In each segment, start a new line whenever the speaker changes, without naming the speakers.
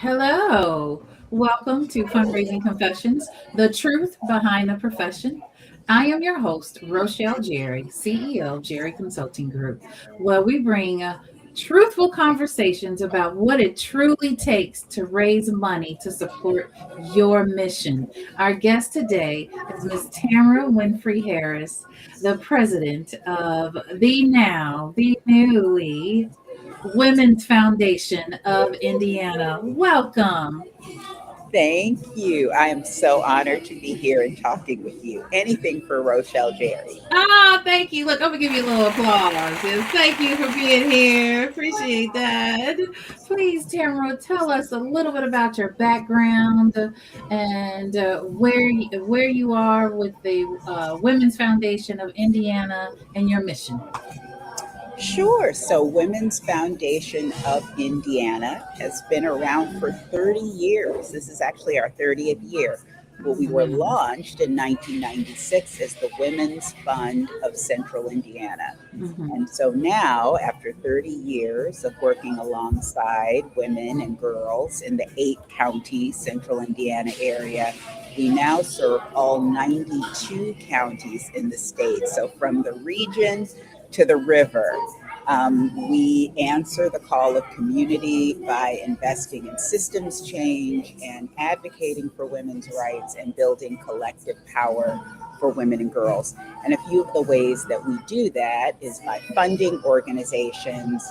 Hello. Welcome to Fundraising Confessions, the truth behind the profession. I am your host, Rochelle Jerry, CEO of Jerry Consulting Group, where we bring truthful conversations about what it truly takes to raise money to support your mission. Our guest today is Ms. Tamara Winfrey-Harris, the president of the newly Women's Foundation of Indiana. Welcome.
Thank you. I am so honored to be here and talking with you. Anything for Rochelle Jerry.
Thank you. Look, I'm gonna give you a little applause. Yes, thank you for being here. Appreciate that. Please, Tamara, tell us a little bit about your background and where you are with the Women's Foundation of Indiana and your mission.
Sure. So, Women's Foundation of Indiana has been around for 30 years. This is actually our 30th year. Well, we were
Mhm.
launched in 1996 as the Women's Fund of Central Indiana.
Mhm.
And so now, after 30 years of working alongside women and girls in the 8 county Central Indiana area, we now serve all 92 counties in the state. So, from the region to the river. We answer the call of community by investing in systems change and advocating for women's rights and building collective power for women and girls. And a few of the ways that we do that is by funding organizations.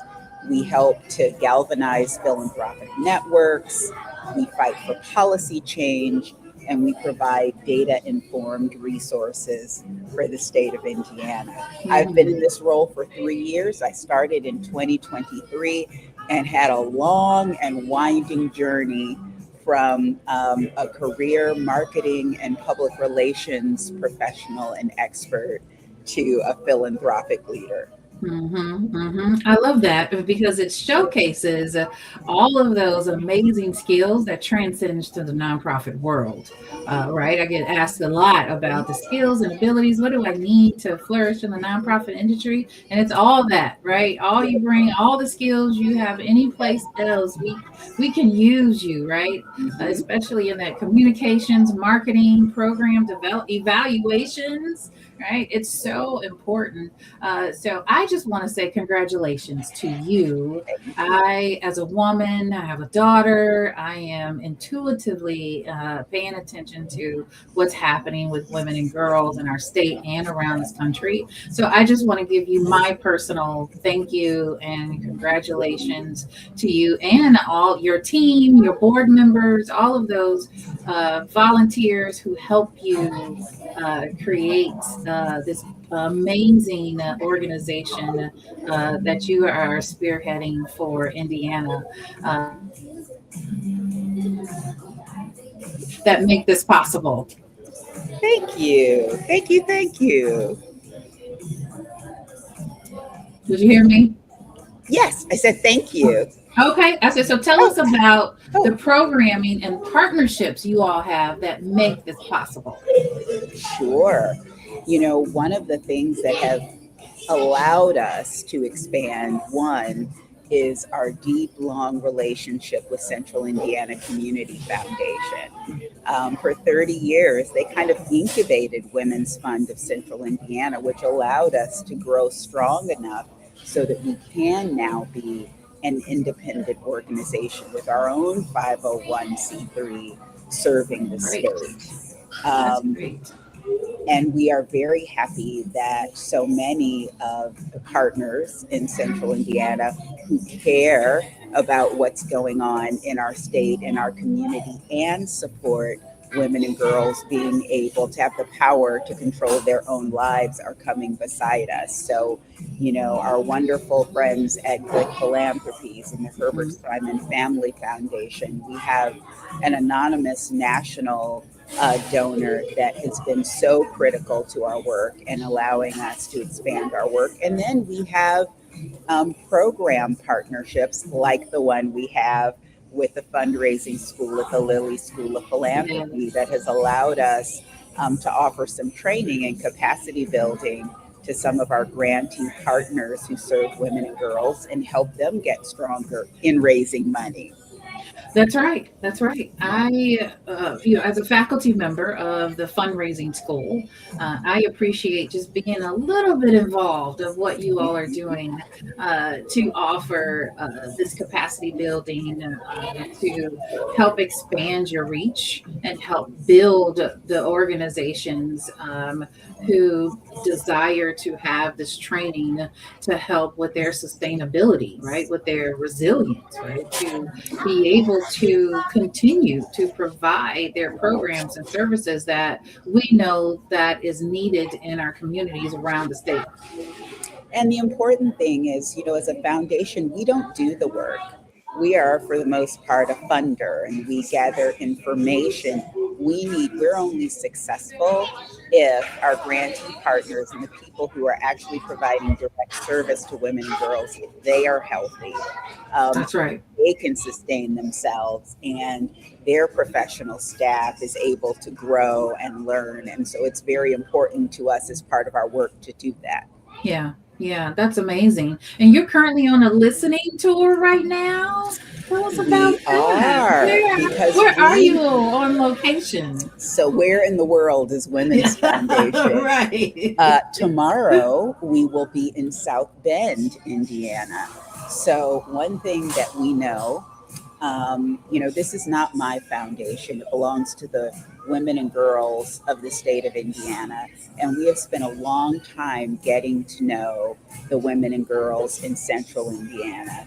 We help to galvanize philanthropic networks. We fight for policy change, and we provide data informed resources for the state of Indiana. I've been in
Mhm.
this role for 3 years. I started in 2023 and had a long and winding journey from a career marketing and public relations professional and expert to a philanthropic leader.
I love that because it showcases all of those amazing skills that transcends to the nonprofit world, right? I get asked a lot about the skills and abilities. What do I need to flourish in the nonprofit industry? And it's all that, right? All you bring, all the skills you have any place else, we can use you, right?
Mhm.
Especially in that communications, marketing, program develop, evaluations, right? It's so important. So I just want to say congratulations to you.
Thank you.
As a woman, I have a daughter. I am intuitively paying attention to what's happening with women and girls in our state and around this country. So I just want to give you my personal thank you and congratulations to you and all your team, your board members, all of those volunteers who help you create this amazing organization that you are spearheading for Indiana that make this possible.
Thank you. Thank you. Thank you.
Did you hear me?
Yes, I said thank you.
Okay, I said, so tell us
Oh,
about the
oh,
programming and partnerships you all have that make this possible.
sure. You know, one of the things that have allowed us to expand, one, is our deep, long relationship with Central Indiana Community Foundation. For 30 years, they kind of incubated Women's Fund of Central Indiana, which allowed us to grow strong enough so that we can now be an independent organization with our own 501c3 serving the
Great.
state.
That's
Um,
great.
and we are very happy that so many of the partners in Central Indiana who care about what's going on in our state and our community and support women and girls being able to have the power to control their own lives are coming beside us. So, you know, our wonderful friends at Good Philanthropies and the Herbert
Mhm.
Simon Family Foundation, we have an anonymous national donor that has been so critical to our work and allowing us to expand our work. And then we have program partnerships like the one we have with the fundraising school at the Lilly School of Philanthropy
Yes.
that has allowed us to offer some training and capacity building to some of our grantee partners who serve women and girls and help them get stronger in raising money.
That's right. That's right. As a faculty member of the fundraising school, I appreciate just being a little bit involved of what you all are doing to offer this capacity building to help expand your reach and help build the organizations who desire to have this training to help with their sustainability, right? With their resilience, right? To be able to continue to provide their programs and services that we know that is needed in our communities around the state.
And the important thing is, as a foundation, we don't do the work. We are, for the most part, a funder and we gather information. We're only successful if our grantee partners and the people who are actually providing direct service to women and girls, if they are healthy,
That's right.
they can sustain themselves and their professional staff is able to grow and learn. And so it's very important to us as part of our work to do that.
Yeah. Yeah, that's amazing. And you're currently on a listening tour right now. Tell us about
We
that.
are because
Where are you on location?
so where in the world is Women's Foundation?
Right.
Tomorrow we will be in South Bend, Indiana. So one thing that we know, this is not my foundation. It belongs to the women and girls of the state of Indiana. And we have spent a long time getting to know the women and girls in central Indiana.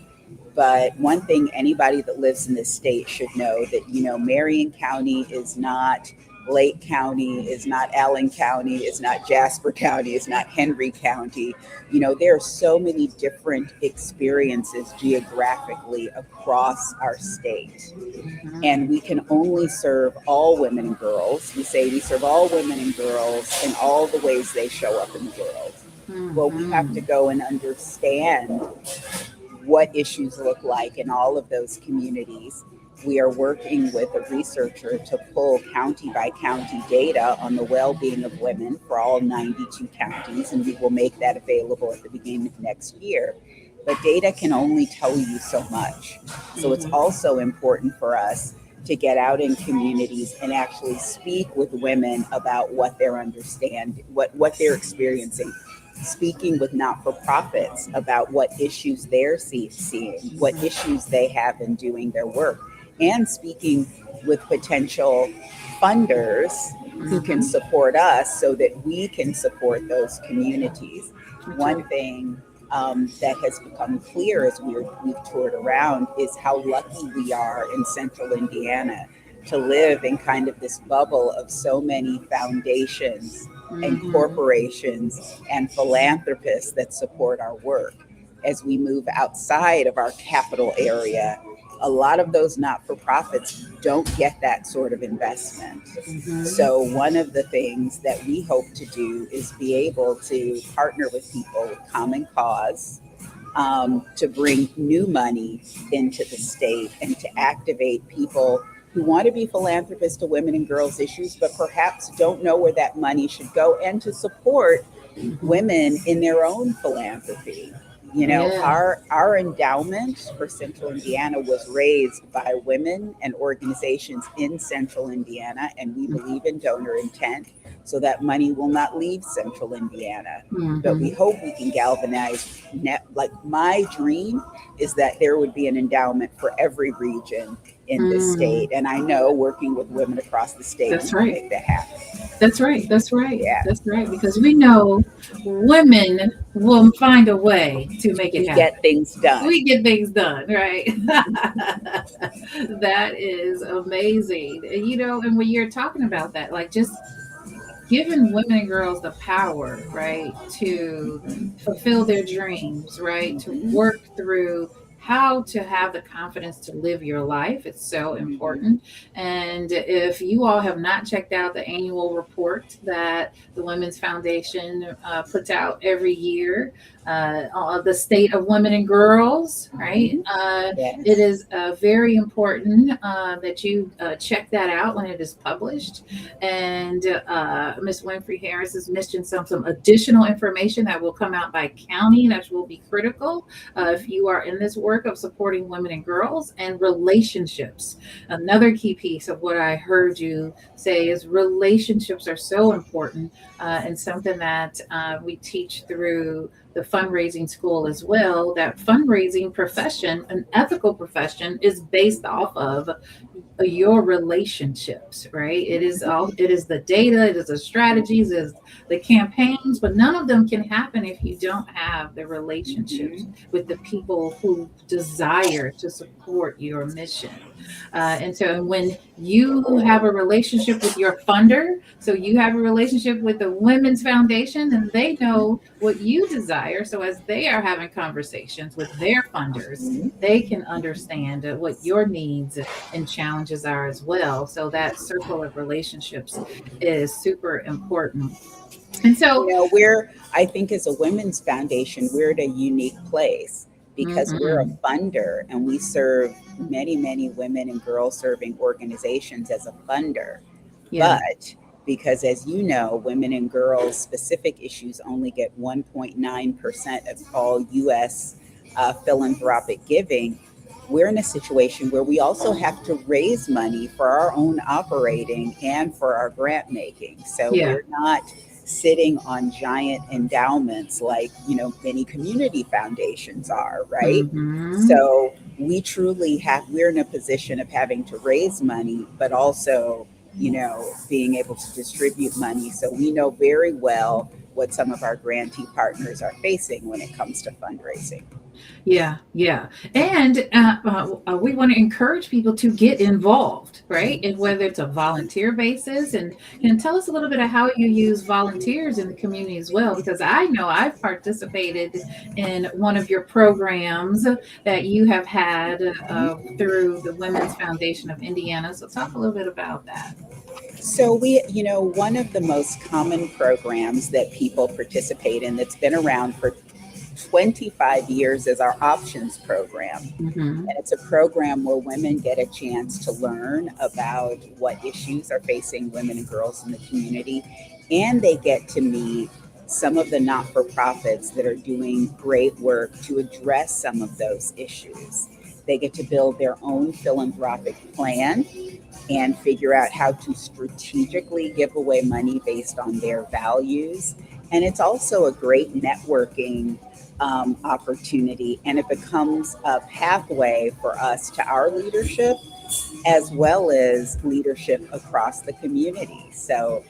But one thing anybody that lives in this state should know that, Marion County is not Lake County, is not Allen County, is not Jasper County, is not Henry County. There are so many different experiences geographically across our state.
Mhm.
And we can only serve all women and girls. We say we serve all women and girls in all the ways they show up in the world. Well, we have to
Mhm.
go and understand what issues look like in all of those communities. We are working with a researcher to pull county by county data on the well-being of women for all 92 counties, and we will make that available at the beginning of next year. But data can only tell you so much. So it's
Mhm.
also important for us to get out in communities and actually speak with women about what they're understanding, what they're experiencing, speaking with not-for-profits about what issues they're seeing, what
Mhm.
issues they have in doing their work, and speaking with potential funders who can
Mhm.
support us so that we can support those communities.
That's
One
right.
thing that has become clear as we've toured around is how lucky we are in central Indiana to live in kind of this bubble of so many foundations and
Mhm.
corporations and philanthropists that support our work. As we move outside of our capital area, a lot of those not for profits don't get that sort of investment.
Mhm.
So, one of the things that we hope to do is be able to partner with people with common cause, to bring new money into the state and to activate people who want to be philanthropists to women and girls issues, but perhaps don't know where that money should go, and to support
Mhm.
women in their own philanthropy.
Yeah.
Our endowment for Central Indiana was raised by women and organizations in Central Indiana, and we believe in donor intent, so that money will not leave Central Indiana. But we
Mhm.
hope we can galvanize like my dream is that there would be an endowment for every region in this
Mm.
state. And I know working with women across the state, we
That's
can
right.
make that happen.
That's right. That's right.
Yeah.
That's right. Because we know women will find a way to make it
We
happen.
get things done.
We get things done, right? That is amazing. And when you're talking about that, like just giving women and girls the power, right, to fulfill their dreams, right, to
Mhm.
work through how to have the confidence to live your life. It's so
Mhm.
important. And if you all have not checked out the annual report that the Women's Foundation puts out every year, on the state of women and girls, right?
Mhm.
It
Yes.
is very important that you check that out when it is published. And Ms. Winfrey Harris has mentioned some additional information that will come out by county that will be critical if you are in this network of supporting women and girls, and relationships. Another key piece of what I heard you say is relationships are so important, and something that we teach through the fundraising school as well. That fundraising profession, an ethical profession, is based off of your relationships, right? It is the data, it is the strategies, it is the campaigns, but none of them can happen if you don't have the relationships
Mhm.
with the people who desire to support your mission. And so when you have a relationship with your funder, so you have a relationship with the Women's Foundation, and they know what you desire. So as they are having conversations with their funders,
Mhm.
they can understand what your needs and challenges are as well. So that circle of relationships is super important. And so,
I think as a women's foundation, we're at a unique place because we're a
mhm,
funder and we serve many, many women and girl serving organizations as a funder.
yeah,
But because, as you know, women and girls specific issues only get 1.9% of all US philanthropic giving, we're in a situation where we also have to raise money for our own operating and for our grant making. So
yeah,
we're not sitting on giant endowments like, many community foundations are, right?
hmm,
So we're in a position of having to raise money, but also, being able to distribute money. So we know very well what some of our grantee partners are facing when it comes to fundraising.
yeah, yeah. And we want to encourage people to get involved, right? And whether it's a volunteer basis, and tell us a little bit of how you use volunteers in the community as well, because I know I've participated in one of your programs that you have had through the Women's Foundation of Indiana. So talk a little bit about that.
So one of the most common programs that people participate in that's been around for 25 years is our options program.
Hmm.
And it's a program where women get a chance to learn about what issues are facing women and girls in the community. And they get to meet some of the not for profits that are doing great work to address some of those issues. They get to build their own philanthropic plan and figure out how to strategically give away money based on their values. And it's also a great networking opportunity, and it becomes a pathway for us to our leadership as well as leadership across the community. So,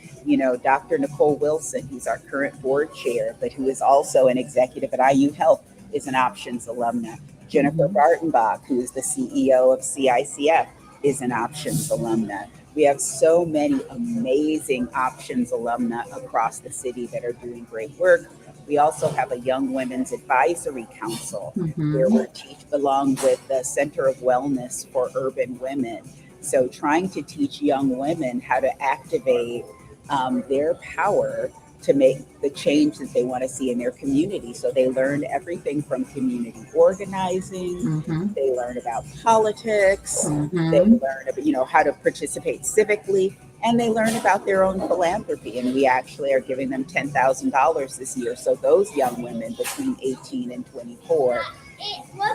Dr. Nicole Wilson, who's our current board chair, but who is also an executive at IU Health, is an Options alumna. Jennifer
Hmm.
Bartenbach, who is the CEO of CICF, is an Options alumna. We have so many amazing Options alumna across the city that are doing great work. We also have a Young Women's Advisory Council where
Hmm.
we're along with the Center of Wellness for Urban Women. So trying to teach young women how to activate their power to make the change that they want to see in their community. So they learn everything from community organizing,
Hmm.
they learn about politics, they
Hmm.
learn about, how to participate civically, and they learn about their own philanthropy. And we actually are giving them $10,000 this year. So those young women between 18 and 24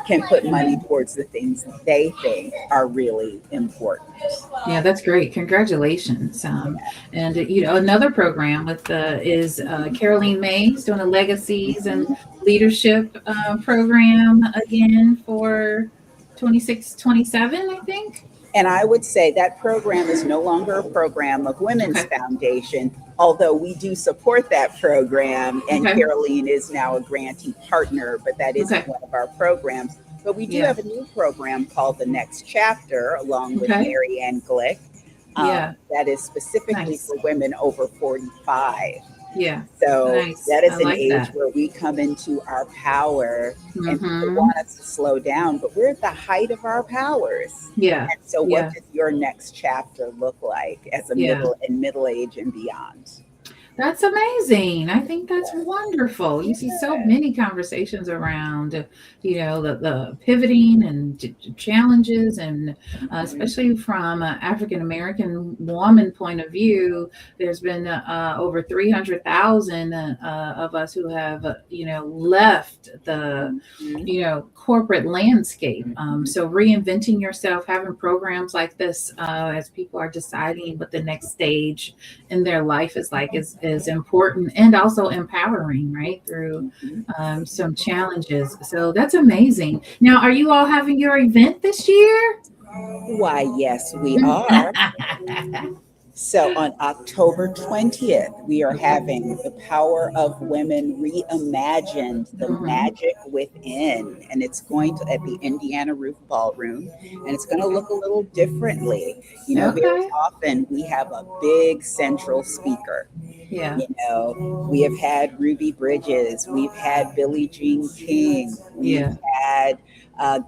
can put money towards the things that they think are really important.
Yeah, that's great. Congratulations. And another program with is Caroline Mays doing a legacies and
Mhm.
leadership program again for 26, 27, I think.
And I would say that program is no longer a program of Women's
Okay.
Foundation, although we do support that program. And
Okay.
Caroline is now a grantee partner, but that isn't
Okay.
one of our programs. But we do
Yeah.
have a new program called The Next Chapter, along with
Okay.
Mary Ann Glick,
Yeah.
that is specifically
Nice.
for women over 45.
Yeah.
So
Nice.
that
I
is an
like
age
that.
where we come into our power and people
Hmm.
want us to slow down, but we're at the height of our powers.
Yeah.
And so what
Yeah.
does your next chapter look like as a
Yeah.
middle age and beyond?
That's amazing. I think that's wonderful. You see so many conversations around, the pivoting and challenges, and especially from an African American woman point of view, there's been over 300,000 of us who have, left the,
Mhm.
corporate landscape.
Mhm.
So reinventing yourself, having programs like this as people are deciding what the next stage in their life is like is important and also empowering, right? Through
Mhm.
some challenges. So that's amazing. Now, are you all having your event this year?
Why, yes, we are. So on October 20th, we are
Okay.
having the Power of Women Reimagined, the
Hmm.
magic within. And it's going to at the Indiana Roof Ballroom, and it's going to look a little differently. Very
Okay.
often we have a big central speaker.
Yeah.
We have had Ruby Bridges, we've had Billie Jean King, we've
Yeah.
had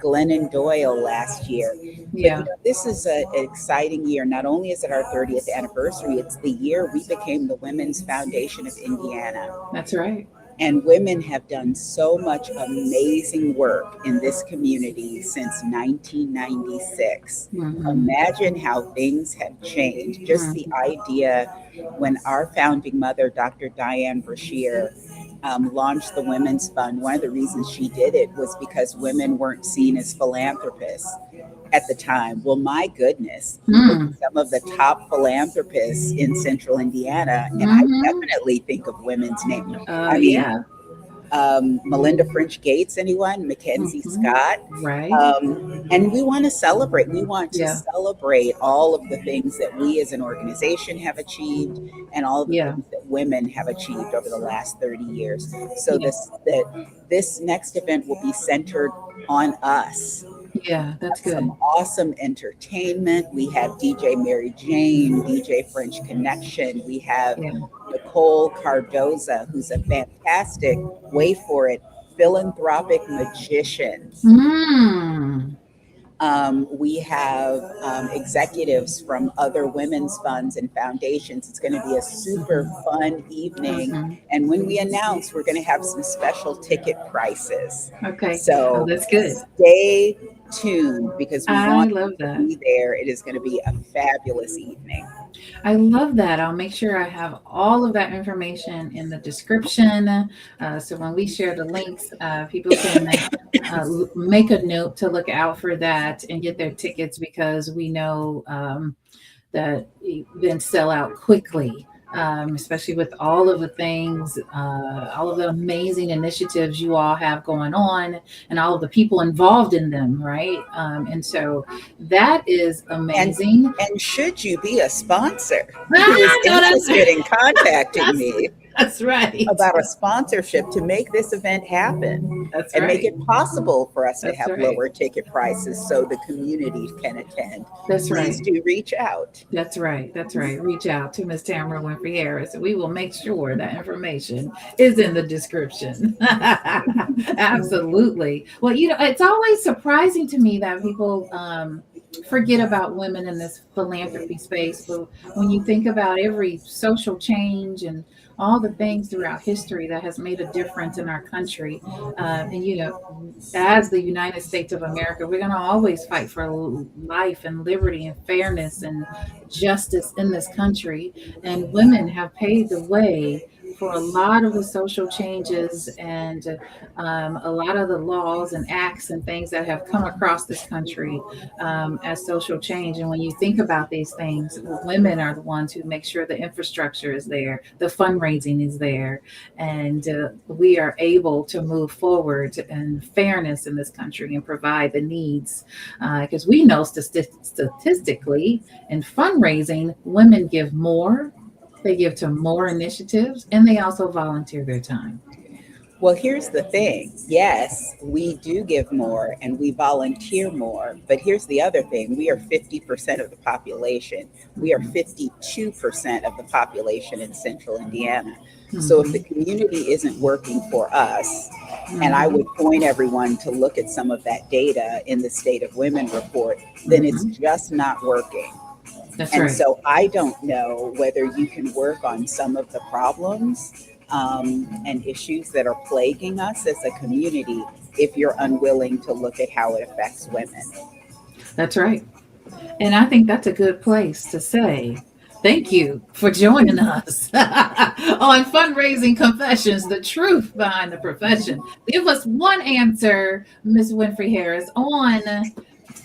Glennon Doyle last year. But
Yeah.
this is an exciting year. Not only is it our 30th anniversary, it's the year we became the Women's Foundation of Indiana.
That's right.
And women have done so much amazing work in this community since 1996.
Hmm.
Imagine how things have changed. Just the
Hmm.
idea when our founding mother, Dr. Diane Brashear, launched the Women's Fund, one of the reasons she did it was because women weren't seen as philanthropists at the time. Well, my goodness, you look
Mm.
at some of the top philanthropists in central Indiana, and I
Hmm.
definitely think of women's names. I mean,
Yeah.
Melinda French Gates, anyone? Mackenzie
Hmm.
Scott.
Right.
And we want to celebrate. We want to
Yeah.
celebrate all of the things that we as an organization have achieved and all of the
Yeah.
things that women have achieved over the last 30 years. So
Yeah.
this next event will be centered on us.
Yeah. That's
Some
good.
awesome entertainment. We have DJ Mary Jane, DJ French Connection. We have
Yeah.
Nicole Cardoza, who's a fantastic, wait for it, philanthropic magician.
Mm.
We have executives from other women's funds and foundations. It's going to be a super
Hmm.
fun evening.
Hmm.
And when we announce, we're going to have some special ticket prices.
Okay. Oh,
So
that's good.
stay tuned because we
I
want
love
you to
that.
be there. It is going to be a fabulous evening.
I love that. I'll make sure I have all of that information in the description. So when we share the links, people can make a note to look out for that and get their tickets because we know that events sell out quickly. Especially with all of the things, all of the amazing initiatives you all have going on, and all of the people involved in them, right? And so that is
And
amazing.
and should you be a sponsor who is
Ah, no,
interested in contacting
that's
me
that's right.
about a sponsorship to make this event happen
That's
and make
right.
it possible for us to
That's
have
right.
lower ticket prices so the community can attend,
That's
please
right.
do reach out.
That's right. That's right. Reach out to Miss Tamara Winfrey-Harris, and we will make sure that information is in the description. Absolutely. Well, it's always surprising to me that people forget about women in this philanthropy space. But when you think about every social change and all the things throughout history that has made a difference in our country, and as the United States of America, we're going to always fight for life and liberty and fairness and justice in this country. And women have paved the way for a lot of the social changes and a lot of the laws and acts and things that have come across this country as social change. And when you think about these things, women are the ones who make sure the infrastructure is there, the fundraising is there, and we are able to move forward in fairness in this country and provide the needs. Because we know statistically in fundraising, women give more, they give to more initiatives, and they also volunteer their time.
Well, here's the thing. Yes, we do give more and we volunteer more, but here's the other thing. We are 50% of the population. We are
Mhm.
52% of the population in central Indiana. So if the
Mhm.
community isn't working for us, and I
Mhm.
would point everyone to look at some of that data in the State of Women report, then it's
Mhm.
just not working.
That's
And
right.
so I don't know whether you can work on some of the problems and issues that are plaguing us as a community if you're unwilling to look at how it affects women.
That's right. And I think that's a good place to say thank you for joining us on Fundraising Confessions, the truth behind the profession. Give us one answer, Ms. Winfrey Harris, on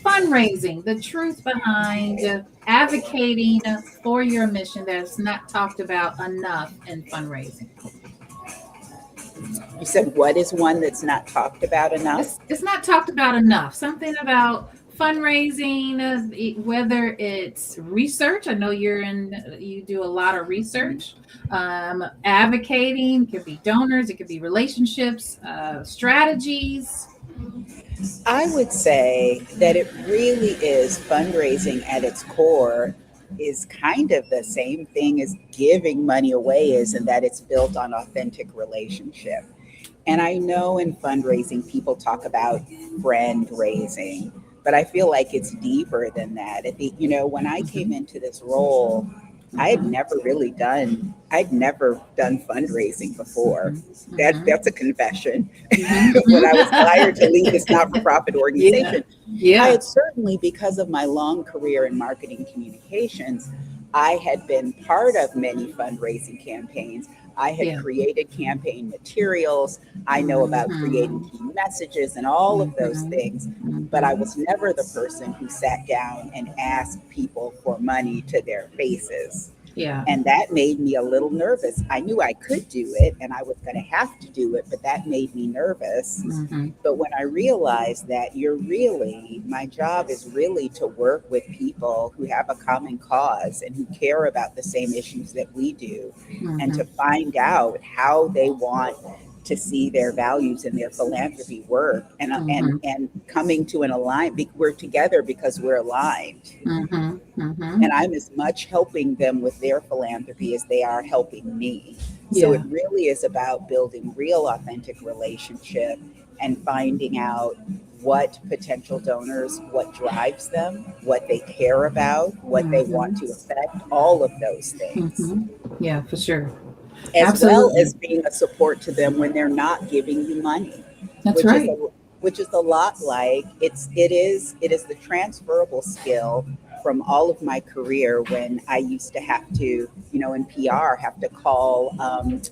fundraising, the truth behind advocating for your mission that's not talked about enough in fundraising.
You said, what is one that's not talked about enough?
It's not talked about enough. Something about fundraising, whether it's research. I know you do a lot of research. Advocating, it could be donors, it could be relationships, strategies.
I would say that it really is fundraising at its core is kind of the same thing as giving money away is, and that it's built on authentic relationship. And I know in fundraising, people talk about friend raising, but I feel like it's deeper than that. When I came
Mhm,
into this role,
mhm,
I'd never done fundraising before.
mhm, mhm,
That's a confession.
mhm,
When I was hired to lead this
mhm.
not-for-profit
Yeah,
organization, I
yeah,
had certainly, because of my long career in marketing communications, I had been part of many fundraising campaigns. I had
yeah.
created campaign materials. I know about creating
Mhm,
key messages and all of those
mhm,
things. But I
mhm.
was never the person who sat down and asked people for money to their faces.
Yeah.
And that made me a little nervous. I knew I could do it and I was going to have to do it, but that made me nervous.
Mhm,
But when I realized that my job is really to work with people who have a common cause and who care about the same issues that we do, and to
mhm,
find out how they want to see their values and their philanthropy work,
mhm,
and coming to an alignment. We're together because we're aligned.
mhm,
And
mhm.
I'm as much helping them with their philanthropy as they are helping me. So it
Yeah.
really is about building real authentic relationship and finding out what potential donors, what drives them, what they care about, what they want
Mhm,
to affect, all of those things,
mhm. Yeah, for sure.
as well as
Absolutely.
being a support to them when they're not giving you money,
That's
which is a
right.
lot like it is the transferable skill from all of my career when I used to have to, in PR, have to call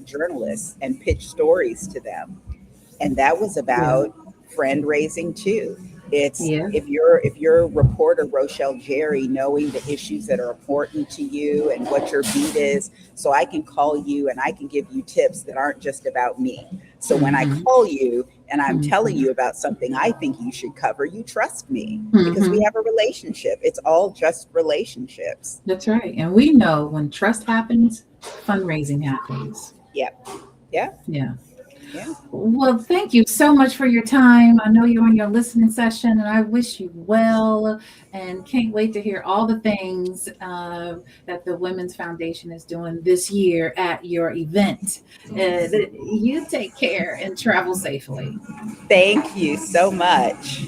journalists and pitch stories to them, and that was
Yeah.
about friend raising too. It's
Yeah.
if you're reporter Rochelle Jerry, knowing the issues that are important to you and what your beat is, so I can call you and I can give you tips that aren't just about me. So when I
Mhm,
call you and I'm telling
mhm,
you about something I think you should cover, you trust me because we
mhm.
have a relationship. It's all just relationships.
That's right. And we know when trust happens, fundraising happens.
Yep. Yeah.
Yeah.
Yeah.
Well, thank you so much for your time. I know you're on your listening session, and I wish you well and can't wait to hear all the things that the Women's Foundation is doing this year at your event. You take care and travel safely.
Thank you so much.